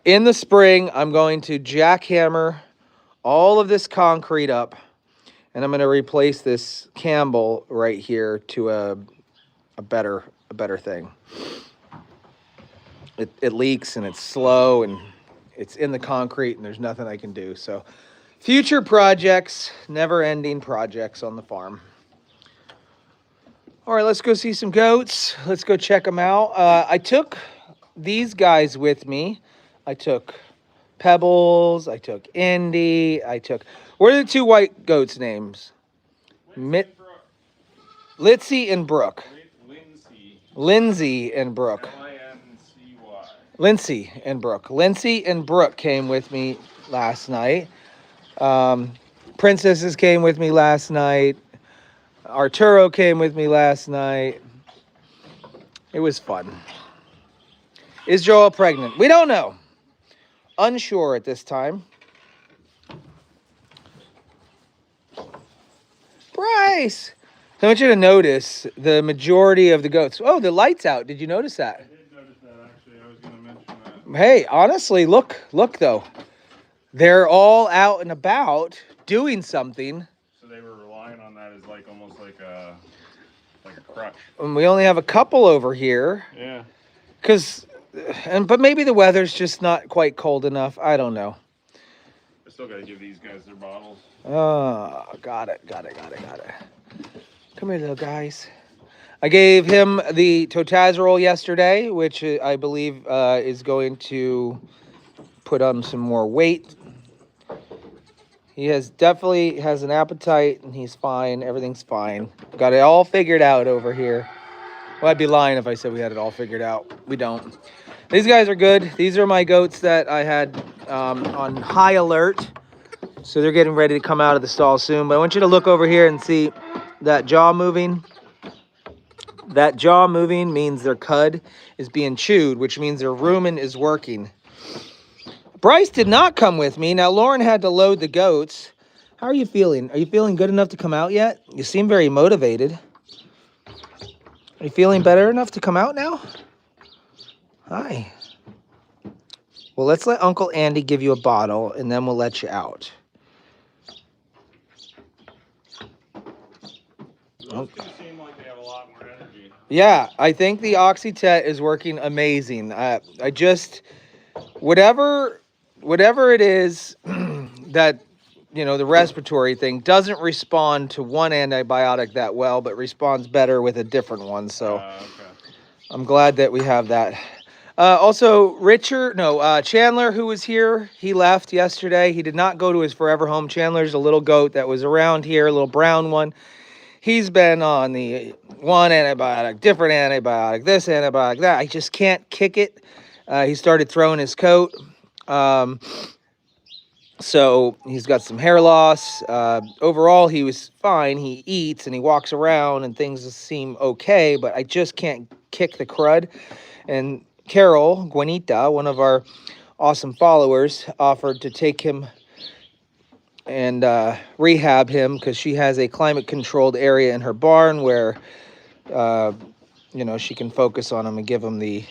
In the spring, I'm going to jackhammer all of this concrete up, and I'm going to replace this Campbell right here to a better thing. It leaks and it's slow and it's in the concrete and there's nothing I can do. So future projects, never-ending projects on the farm. All right, let's go see some goats. Let's go check them out. I took these guys with me. I took Pebbles. I took Indy. What are the two white goats' names? Litzy and Brooke. Lindsay and Brooke. Lindsay and Brooke. Lindsay and Brooke came with me last night. Princesses came with me last night. Arturo came with me last night. It was fun. Is Joel pregnant? We don't know. Unsure at this time. Bryce! I want you to notice the majority of the goats. Oh, the light's out. Did you notice that? I did notice that, Actually, I was going to mention that. Hey, honestly, look though. They're all out and about doing something. So they were relying on that as like almost like a crutch. And we only have a couple over here. Yeah. But maybe the weather's just not quite cold enough. I don't know. I still got to give these guys their bottles. Oh, got it. Come here, little guys. I gave him the Totazerol yesterday, which I believe is going to put on some more weight. He definitely has an appetite, and he's fine. Everything's fine. Got it all figured out over here. Well, I'd be lying if I said we had it all figured out. We don't. These guys are good. These are my goats that I had on high alert. So they're getting ready to come out of the stall soon. But I want you to look over here and see that jaw moving. That jaw moving means their cud is being chewed, which means their rumen is working. Bryce did not come with me. Now, Lauren had to load the goats. How are you feeling? Are you feeling good enough to come out yet? You seem very motivated. Are you feeling better enough to come out now? Hi. Well, let's let Uncle Andy give you a bottle, and then we'll let you out. Those two seem like they have a lot more energy. Yeah, I think the Oxytet is working amazing. I just, whatever it is that, the respiratory thing doesn't respond to one antibiotic that well, but responds better with a different one. So Okay. I'm glad that we have that. Also, Chandler, who was here, he left yesterday. He did not go to his forever home. Chandler's a little goat that was around here, a little brown one. He's been on the one antibiotic, different antibiotic, this antibiotic, that. I just can't kick it. He started throwing his coat. So he's got some hair loss. Overall, he was fine. He eats and he walks around and things seem okay, but I just can't kick the crud. And Carol, Juanita, one of our awesome followers, offered to take him and rehab him because she has a climate-controlled area in her barn where, she can focus on him and give him the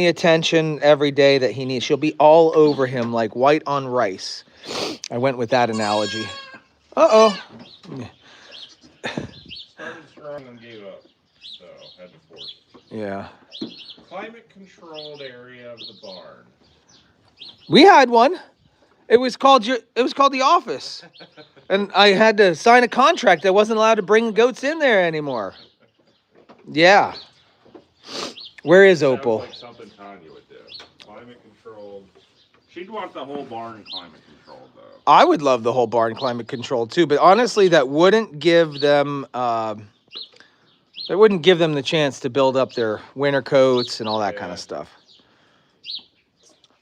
attention every day that he needs. She'll be all over him like white on rice. I went with that analogy. Uh-oh. Started strong and gave up, so had to force. Yeah. Climate-controlled area of the barn. We had one. It was called the office. And I had to sign a contract. I wasn't allowed to bring goats in there anymore. Yeah. Where is Opal? Sounds like something Tanya would do. Climate-controlled. She'd want the whole barn climate-controlled, though. I would love the whole barn climate-controlled, too. But honestly, that wouldn't give them the chance to build up their winter coats and all that kind of stuff.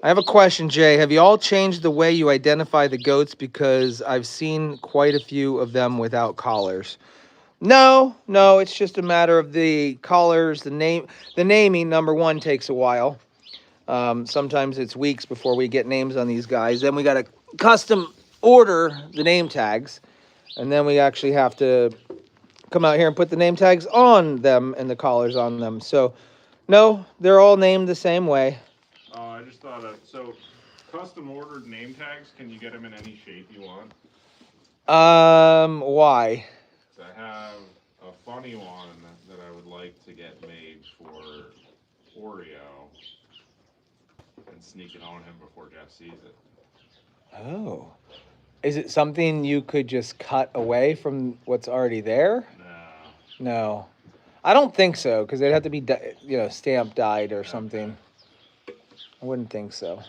I have a question, Jay. Have you all changed the way you identify the goats? Because I've seen quite a few of them without collars. No, it's just a matter of the collars, the naming, number one, takes a while. Sometimes it's weeks before we get names on these guys. Then we got to custom order the name tags. And then we actually have to come out here and put the name tags on them and the collars on them. So, no, they're all named the same way. I just thought so custom ordered name tags, can you get them in any shape you want? Why? I have a funny one that I would like to get made for Oreo and sneak it on him before Jeff sees it. Oh. Is it something you could just cut away from what's already there? No. I don't think so, because it'd have to be, stamp dyed or something. I wouldn't think so.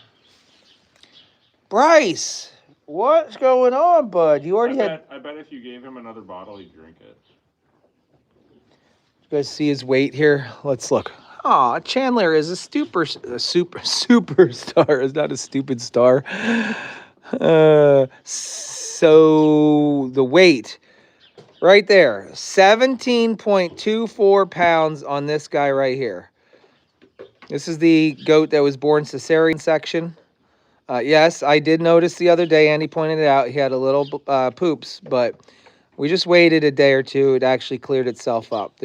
Bryce, what's going on, bud? You already I bet if you gave him another bottle, he'd drink it. You guys see his weight here? Let's look. Aw, Chandler is a superstar. Is not a stupid star. So the weight right there, 17.24 pounds on this guy right here. This is the goat that was born cesarean section. Yes, I did notice the other day, Andy pointed it out, he had a little poops, but we just waited a day or two. It actually cleared itself up.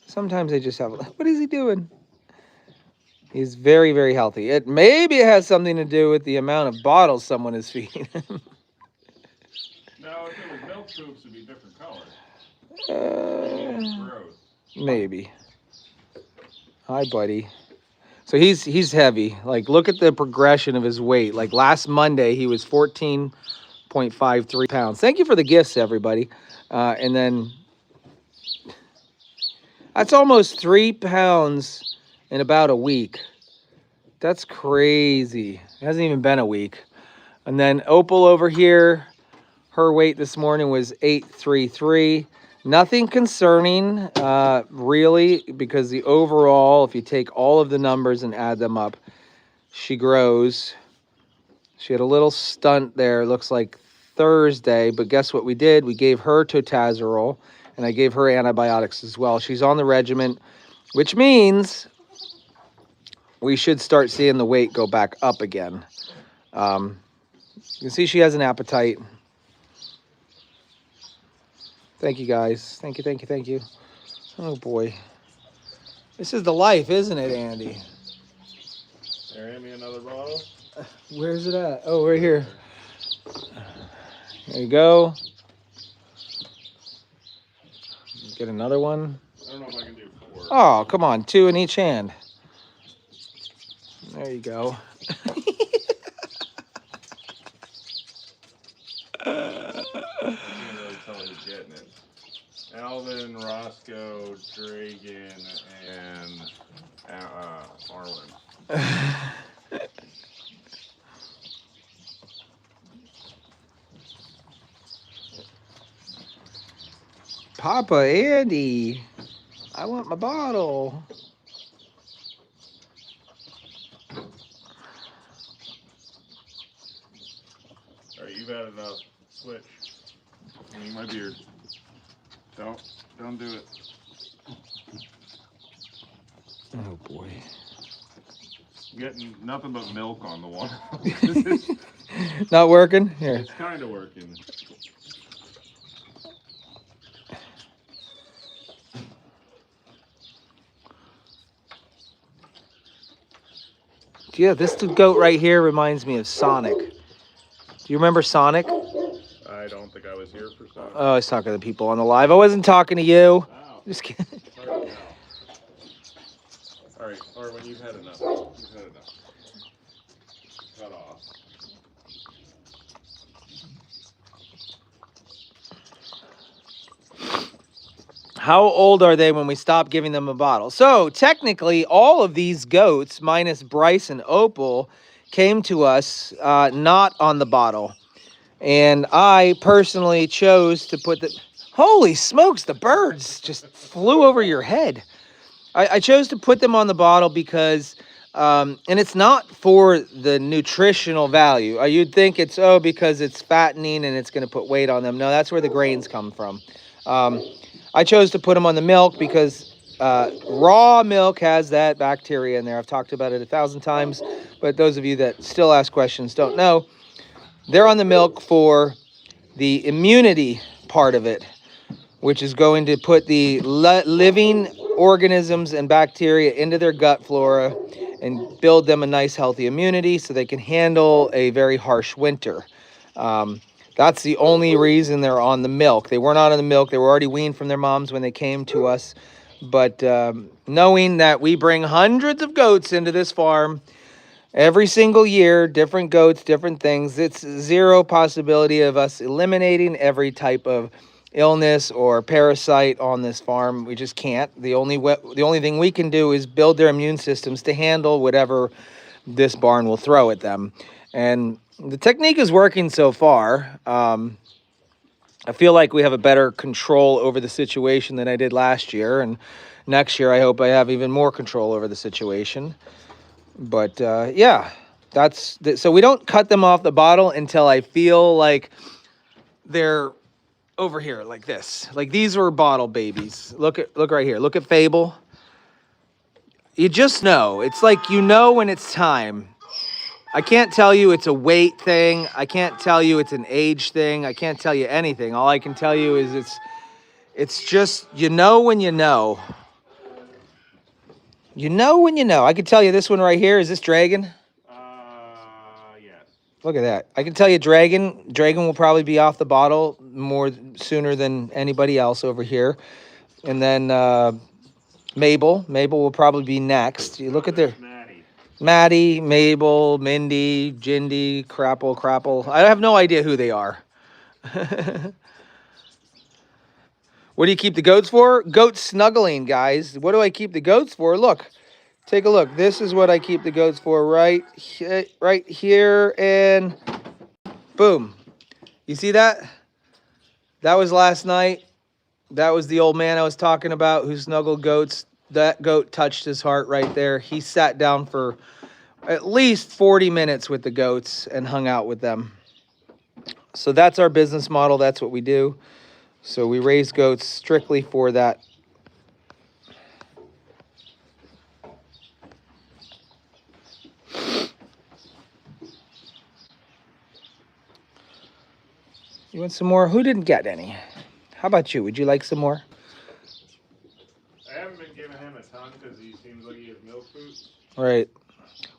Sometimes they just have, what is he doing? He's very, very healthy. It maybe has something to do with the amount of bottles someone is feeding him. No, if it was milk tubes, it'd be a different color. Gross. Maybe. Hi, buddy. So he's heavy. Like, look at the progression of his weight. Like last Monday, he was 14.53 pounds. Thank you for the gifts, everybody. And then that's almost 3 pounds in about a week. That's crazy. It hasn't even been a week. And then Opal over here, her weight this morning was 833. Nothing concerning, really, because the overall, if you take all of the numbers and add them up, she grows. She had a little stunt there, looks like Thursday, but guess what we did? We gave her totazerol, and I gave her antibiotics as well. She's on the regimen, which means we should start seeing the weight go back up again. You can see she has an appetite. Thank you, guys. Thank you, thank you, thank you. Oh, boy. This is the life, isn't it, Andy? There, hand me another bottle. Where's it at? Oh, right here. There you go. Get another one. I don't know if I can do 4. Oh, come on. 2 in each hand. There you go. Can't really tell who's getting it. Alvin, Roscoe, Dragan, and Arlen. Papa Andy, I want my bottle. All right, you've had enough. Switch. You my beard. Don't do it. Oh boy. Getting nothing but milk on the one. Not working? Here. It's kind of working. Yeah, this goat right here reminds me of Sonic. Do you remember Sonic? I don't think I was here for Sonic. Oh, I was talking to the people on the live. I wasn't talking to you. Wow. Just kidding. Sorry, no. All right, or when you've had enough. You've had enough. Cut off. How old are they when we stop giving them a bottle? So technically, all of these goats, minus Bryce and Opal, came to us not on the bottle. And I personally chose to put the... Holy smokes, the birds just flew over your head. I chose to put them on the bottle because... and it's not for the nutritional value. You'd think it's, because it's fattening and it's going to put weight on them. No, that's where the grains come from. I chose to put them on the milk because raw milk has that bacteria in there. I've talked about it 1,000 times, but those of you that still ask questions don't know. They're on the milk for the immunity part of it, which is going to put the living organisms and bacteria into their gut flora and build them a nice healthy immunity so they can handle a very harsh winter. That's the only reason they're on the milk. They weren't on the milk. They were already weaned from their moms when they came to us. But knowing that we bring hundreds of goats into this farm every single year, different goats, different things, it's zero possibility of us eliminating every type of illness or parasite on this farm. We just can't. The only thing we can do is build their immune systems to handle whatever this barn will throw at them. And the technique is working so far. I feel like we have a better control over the situation than I did last year. And next year, I hope I have even more control over the situation. But yeah, so we don't cut them off the bottle until I feel like they're over here like this. Like these were bottle babies. Look right here. Look at Fable. You just know. It's like you know when it's time. I can't tell you it's a weight thing. I can't tell you it's an age thing. I can't tell you anything. All I can tell you is it's just, you know when you know. You know when you know. I can tell you this one right here. Is this Dragon? Yes. Look at that. I can tell you Dragon will probably be off the bottle more sooner than anybody else over here. And then Mabel will probably be next. You look at their Maddie, Mabel, Mindy, Jindy, Crapple. I have no idea who they are. What do you keep the goats for? Goat snuggling, guys. What do I keep the goats for? Look, take a look. This is what I keep the goats for right here, and boom. You see that? That was last night. That was the old man I was talking about who snuggled goats. That goat touched his heart right there. He sat down for at least 40 minutes with the goats and hung out with them. So that's our business model. That's what we do. So we raise goats strictly for that. You want some more? Who didn't get any? How about you? Would you like some more? I haven't been giving him a ton because he seems like he has milk food. Right.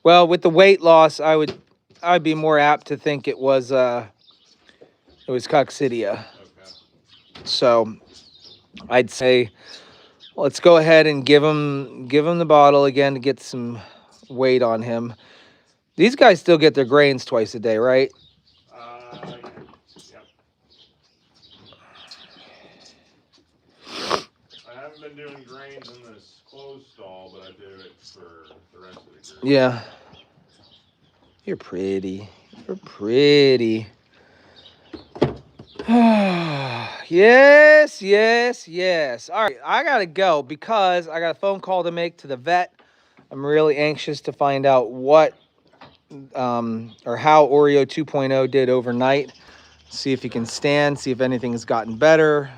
Well, with the weight loss, I'd be more apt to think it was coccidia. Okay. So I'd say let's go ahead and give him the bottle again to get some weight on him. These guys still get their grains twice a day, right? Yeah. Yep. I haven't been doing grains in this closed stall, but I do it for the rest of the group. Yeah. You're pretty. You're pretty. Yes. All right, I gotta go because I got a phone call to make to the vet. I'm really anxious to find out what or how Oreo 2.0 did overnight. See if he can stand, see if anything has gotten better.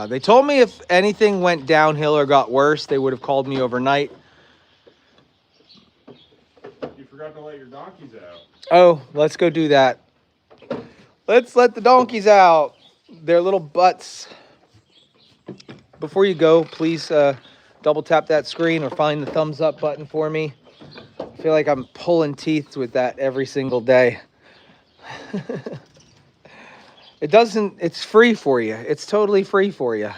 They told me if anything went downhill or got worse, they would have called me overnight. You forgot to let your donkeys out. Oh, let's go do that. Let's let the donkeys out. Their little butts. Before you go, please double tap that screen or find the thumbs up button for me. I feel like I'm pulling teeth with that every single day. It's free for you. It's totally free for you.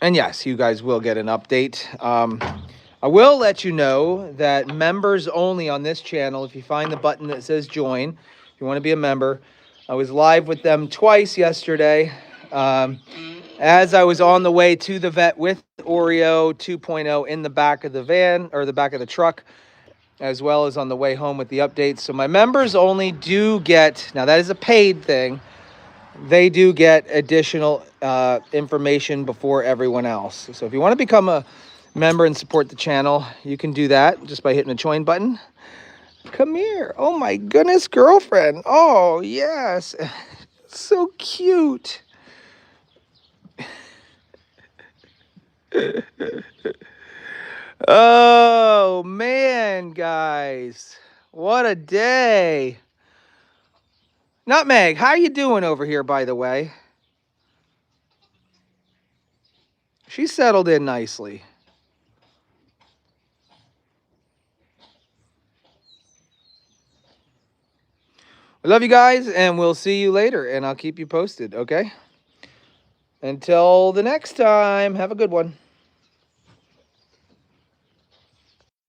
And yes, you guys will get an update. I will let you know that members only on this channel, if you find the button that says join, if you want to be a member, I was live with them twice yesterday. As I was on the way to the vet with Oreo 2.0 in the back of the van or the back of the truck, as well as on the way home with the updates. So my members only do get, now that is a paid thing, they do get additional information before everyone else. So if you want to become a member and support the channel, you can do that just by hitting the join button. Come here. Oh my goodness, girlfriend. Oh yes. So cute. Oh man, guys. What a day. Nutmeg, how you doing over here, by the way? She's settled in nicely. I love you guys, and we'll see you later, and I'll keep you posted, okay? Until the next time, have a good one.